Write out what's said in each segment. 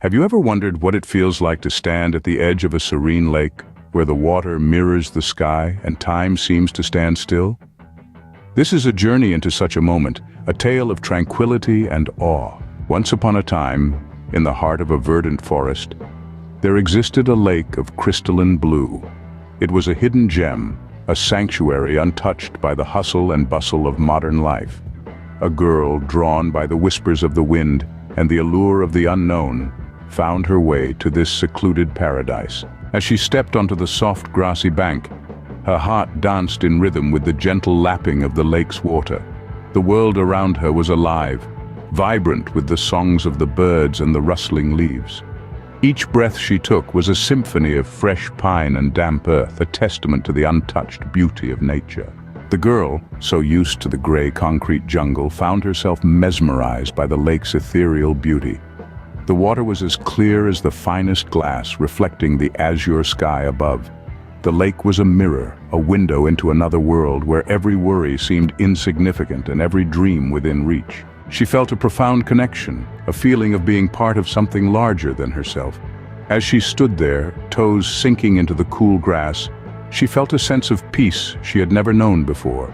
Have you ever wondered what it feels like to stand at the edge of a serene lake, where the water mirrors the sky and time seems to stand still? This is a journey into such a moment, a tale of tranquility and awe. Once upon a time, in the heart of a verdant forest, there existed a lake of crystalline blue. It was a hidden gem, a sanctuary untouched by the hustle and bustle of modern life. A girl, drawn by the whispers of the wind and the allure of the unknown, found her way to this secluded paradise. As she stepped onto the soft grassy bank, her heart danced in rhythm with the gentle lapping of the lake's water. The world around her was alive, vibrant with the songs of the birds and the rustling leaves. Each breath she took was a symphony of fresh pine and damp earth, a testament to the untouched beauty of nature. The girl, so used to the gray concrete jungle, found herself mesmerized by the lake's ethereal beauty. The water was as clear as the finest glass, reflecting the azure sky above. The lake was a mirror, a window into another world where every worry seemed insignificant and every dream within reach. She felt a profound connection, a feeling of being part of something larger than herself. As she stood there, toes sinking into the cool grass, she felt a sense of peace she had never known before.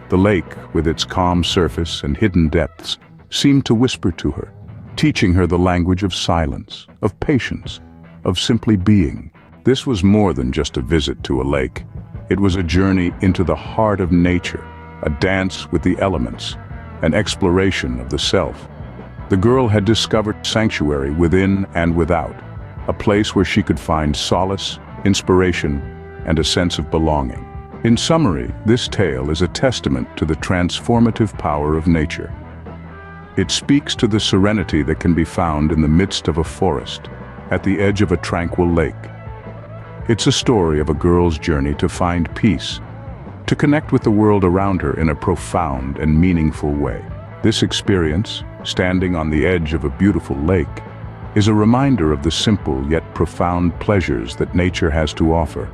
The lake, with its calm surface and hidden depths, seemed to whisper to her, teaching her the language of silence, of patience, of simply being. This was more than just a visit to a lake. It was a journey into the heart of nature, a dance with the elements, an exploration of the self. The girl had discovered sanctuary within and without, a place where she could find solace, inspiration, and a sense of belonging. In summary, this tale is a testament to the transformative power of nature. It speaks to the serenity that can be found in the midst of a forest, at the edge of a tranquil lake. It's a story of a girl's journey to find peace, to connect with the world around her in a profound and meaningful way. This experience, standing on the edge of a beautiful lake, is a reminder of the simple yet profound pleasures that nature has to offer.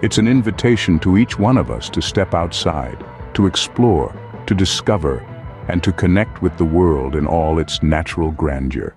It's an invitation to each one of us to step outside, to explore, to discover, and to connect with the world in all its natural grandeur.